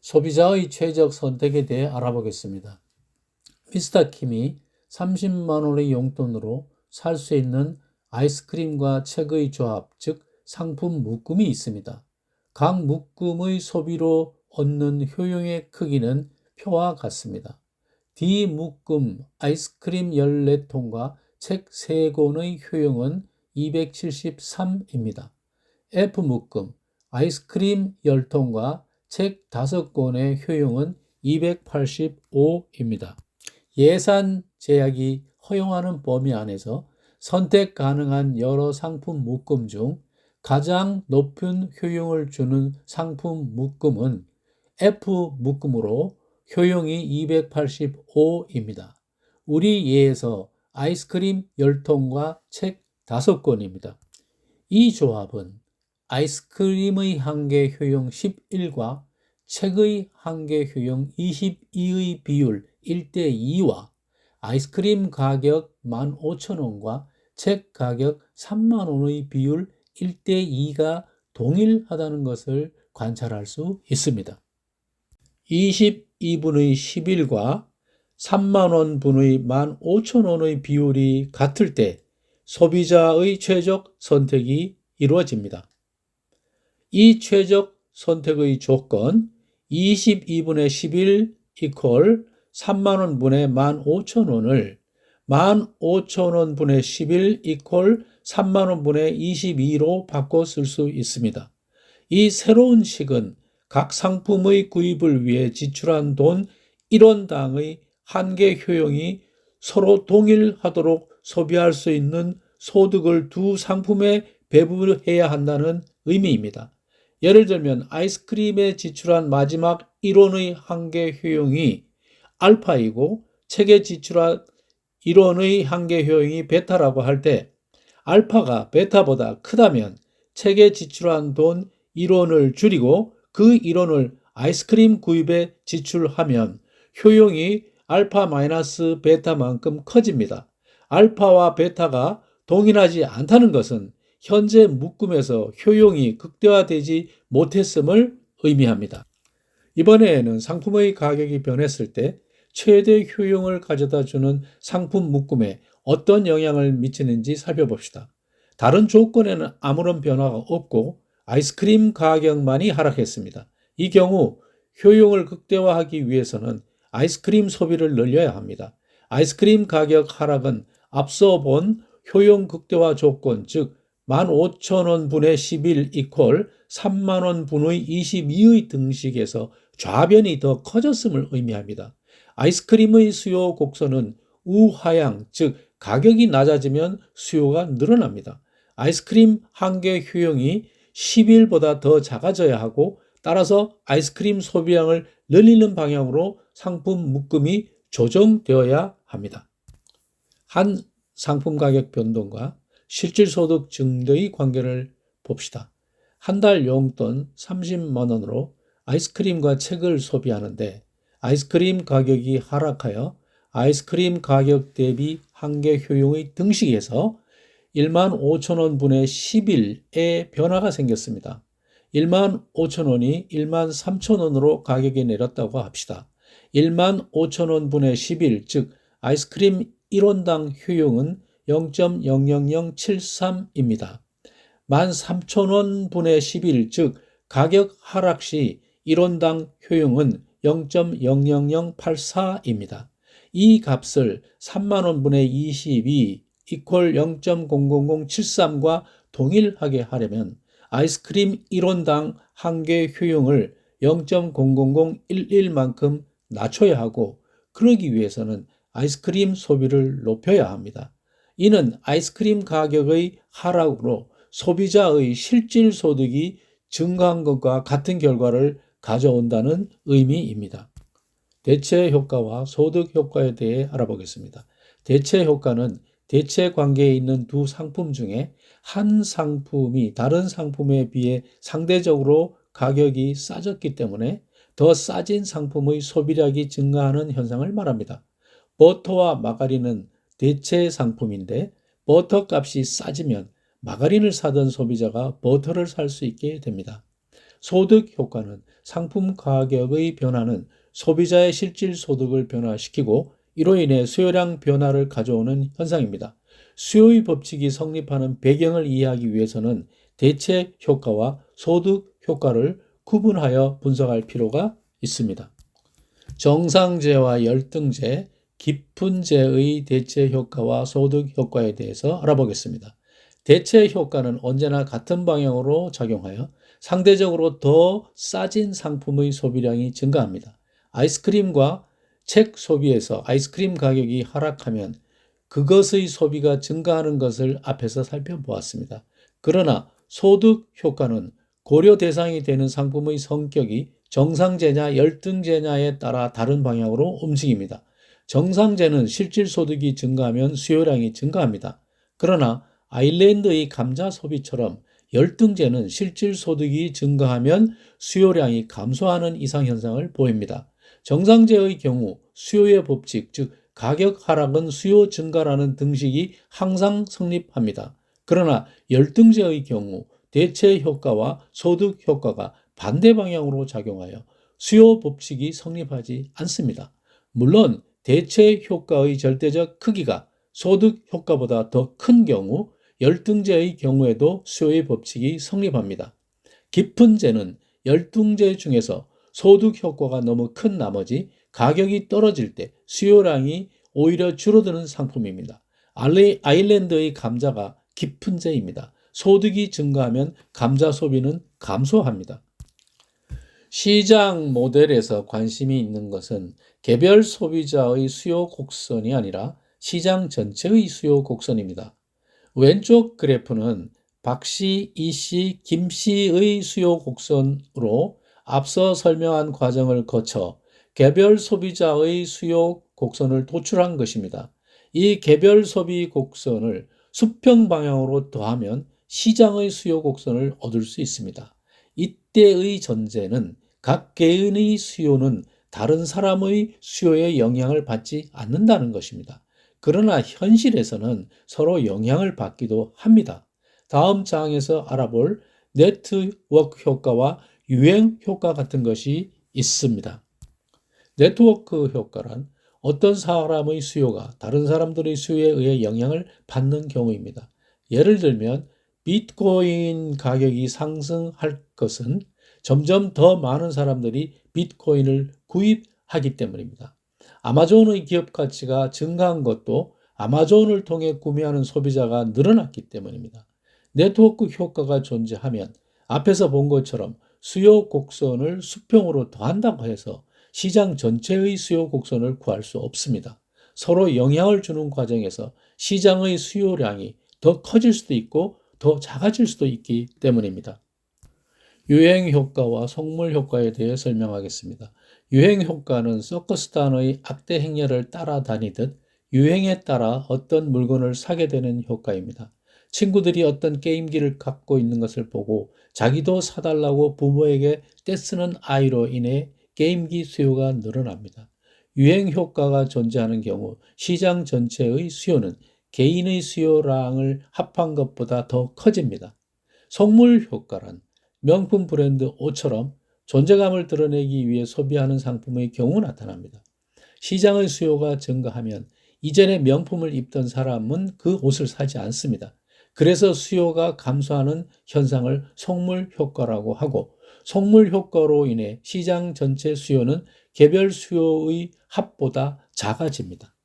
소비자의 최적 선택에 대해 알아보겠습니다. 미스터킴이 30만 원의 용돈으로 살 수 있는 아이스크림과 책의 조합, 즉 상품 묶음이 있습니다. 각 묶음의 소비로 얻는 효용의 크기는 표와 같습니다. D 묶음 아이스크림 14통과 책 3권의 효용은 273입니다. F 묶음 아이스크림 10통과 책 5권의 효용은 285입니다. 예산 제약이 허용하는 범위 안에서 선택 가능한 여러 상품 묶음 중 가장 높은 효용을 주는 상품 묶음은 F 묶음으로 효용이 285입니다. 우리 예에서 아이스크림 10통과 책 5권입니다. 이 조합은 아이스크림의 한계 효용 11과 책의 한계 효용 22의 비율 1대2와 아이스크림 가격 15,000원과 책 가격 30,000원의 비율 1대2가 동일하다는 것을 관찰할 수 있습니다. 22분의 11과 30,000원 분의 15,000원의 비율이 같을 때 소비자의 최적 선택이 이루어집니다. 이 최적 선택의 조건 22분의 11 이퀄 3만원 분의 15,000원을 15,000원 분의 11 이퀄 3만원 분의 22로 바꿔 쓸 수 있습니다. 이 새로운 식은 각 상품의 구입을 위해 지출한 돈 1원당의 한계 효용이 서로 동일하도록 소비할 수 있는 소득을 두 상품에 배분해야 한다는 의미입니다. 예를 들면 아이스크림에 지출한 마지막 1원의 한계 효용이 알파이고 책에 지출한 1원의 한계 효용이 베타라고 할 때 알파가 베타보다 크다면 책에 지출한 돈 1원을 줄이고 그 1원을 아이스크림 구입에 지출하면 효용이 알파 마이너스 베타만큼 커집니다. 알파와 베타가 동일하지 않다는 것은 현재 묶음에서 효용이 극대화되지 못했음을 의미합니다. 이번에는 상품의 가격이 변했을 때 최대 효용을 가져다 주는 상품 묶음에 어떤 영향을 미치는지 살펴봅시다. 다른 조건에는 아무런 변화가 없고 아이스크림 가격만이 하락했습니다. 이 경우 효용을 극대화하기 위해서는 아이스크림 소비를 늘려야 합니다. 아이스크림 가격 하락은 앞서 본 효용 극대화 조건, 즉 15,000원 분의 11 이퀄 3만원 분의 22의 등식에서 좌변이 더 커졌음을 의미합니다. 아이스크림의 수요 곡선은 우하향, 즉 가격이 낮아지면 수요가 늘어납니다. 아이스크림 한계 효용이 10일보다 더 작아져야 하고 따라서 아이스크림 소비량을 늘리는 방향으로 상품 묶음이 조정되어야 합니다. 한 상품 가격 변동과 실질소득 증대의 관계를 봅시다. 한 달 용돈 30만 원으로 아이스크림과 책을 소비하는데 아이스크림 가격이 하락하여 아이스크림 가격 대비 한계 효용의 등식에서 15,000원 분의 11의 변화가 생겼습니다. 15,000원이 13,000원으로 가격이 내렸다고 합시다. 15,000원 분의 11, 즉 아이스크림 1원당 효용은 0.00073입니다. 13,000원 분의 11, 즉 가격 하락 시 1원당 효용은 0.00084입니다. 이 값을 3만원 분의 22 이퀄 0.00073과 동일하게 하려면 아이스크림 1원당 한계 효용을 0.00011만큼 낮춰야 하고 그러기 위해서는 아이스크림 소비를 높여야 합니다. 이는 아이스크림 가격의 하락으로 소비자의 실질 소득이 증가한 것과 같은 결과를 가져온다는 의미입니다. 대체 효과와 소득 효과에 대해 알아보겠습니다. 대체 효과는 대체 관계에 있는 두 상품 중에 한 상품이 다른 상품에 비해 상대적으로 가격이 싸졌기 때문에 더 싸진 상품의 소비량이 증가하는 현상을 말합니다. 버터와 마가린은 대체 상품인데 버터 값이 싸지면 마가린을 사던 소비자가 버터를 살 수 있게 됩니다. 소득 효과는 상품 가격의 변화는 소비자의 실질 소득을 변화시키고 이로 인해 수요량 변화를 가져오는 현상입니다. 수요의 법칙이 성립하는 배경을 이해하기 위해서는 대체 효과와 소득 효과를 구분하여 분석할 필요가 있습니다. 정상제와 열등제, 깊은제의 대체 효과와 소득 효과에 대해서 알아보겠습니다. 대체 효과는 언제나 같은 방향으로 작용하여 상대적으로 더 싸진 상품의 소비량이 증가합니다. 아이스크림과 책 소비에서 아이스크림 가격이 하락하면 그것의 소비가 증가하는 것을 앞에서 살펴보았습니다. 그러나 소득 효과는 고려 대상이 되는 상품의 성격이 정상제냐 열등제냐에 따라 다른 방향으로 움직입니다. 정상제는 실질 소득이 증가하면 수요량이 증가합니다. 그러나 아일랜드의 감자 소비처럼 열등제는 실질 소득이 증가하면 수요량이 감소하는 이상현상을 보입니다. 정상제의 경우 수요의 법칙, 즉 가격 하락은 수요 증가라는 등식이 항상 성립합니다. 그러나 열등제의 경우 대체 효과와 소득 효과가 반대 방향으로 작용하여 수요 법칙이 성립하지 않습니다. 물론 대체 효과의 절대적 크기가 소득 효과보다 더 큰 경우 열등제의 경우에도 수요의 법칙이 성립합니다. 깊은제는 열등제 중에서 소득 효과가 너무 큰 나머지 가격이 떨어질 때 수요량이 오히려 줄어드는 상품입니다. 아일랜드의 감자가 깊은제입니다. 소득이 증가하면 감자 소비는 감소합니다. 시장 모델에서 관심이 있는 것은 개별 소비자의 수요 곡선이 아니라 시장 전체의 수요 곡선입니다. 왼쪽 그래프는 박씨, 이씨, 김씨의 수요 곡선으로 앞서 설명한 과정을 거쳐 개별 소비자의 수요 곡선을 도출한 것입니다. 이 개별 소비 곡선을 수평 방향으로 더하면 시장의 수요 곡선을 얻을 수 있습니다. 이때의 전제는 각 개인의 수요는 다른 사람의 수요에 영향을 받지 않는다는 것입니다. 그러나 현실에서는 서로 영향을 받기도 합니다. 다음 장에서 알아볼 네트워크 효과와 유행 효과 같은 것이 있습니다. 네트워크 효과란 어떤 사람의 수요가 다른 사람들의 수요에 의해 영향을 받는 경우입니다. 예를 들면 비트코인 가격이 상승할 것은 점점 더 많은 사람들이 비트코인을 구입하기 때문입니다. 아마존의 기업 가치가 증가한 것도 아마존을 통해 구매하는 소비자가 늘어났기 때문입니다. 네트워크 효과가 존재하면 앞에서 본 것처럼 수요 곡선을 수평으로 더한다고 해서 시장 전체의 수요 곡선을 구할 수 없습니다. 서로 영향을 주는 과정에서 시장의 수요량이 더 커질 수도 있고 더 작아질 수도 있기 때문입니다. 유행 효과와 속물 효과에 대해 설명하겠습니다. 유행 효과는 서커스단의 악대 행렬을 따라다니듯 유행에 따라 어떤 물건을 사게 되는 효과입니다. 친구들이 어떤 게임기를 갖고 있는 것을 보고 자기도 사달라고 부모에게 떼쓰는 아이로 인해 게임기 수요가 늘어납니다. 유행 효과가 존재하는 경우 시장 전체의 수요는 개인의 수요량을 합한 것보다 더 커집니다. 속물 효과란 명품 브랜드 옷처럼 존재감을 드러내기 위해 소비하는 상품의 경우 나타납니다. 시장의 수요가 증가하면 이전에 명품을 입던 사람은 그 옷을 사지 않습니다. 그래서 수요가 감소하는 현상을 속물 효과라고 하고 속물 효과로 인해 시장 전체 수요는 개별 수요의 합보다 작아집니다.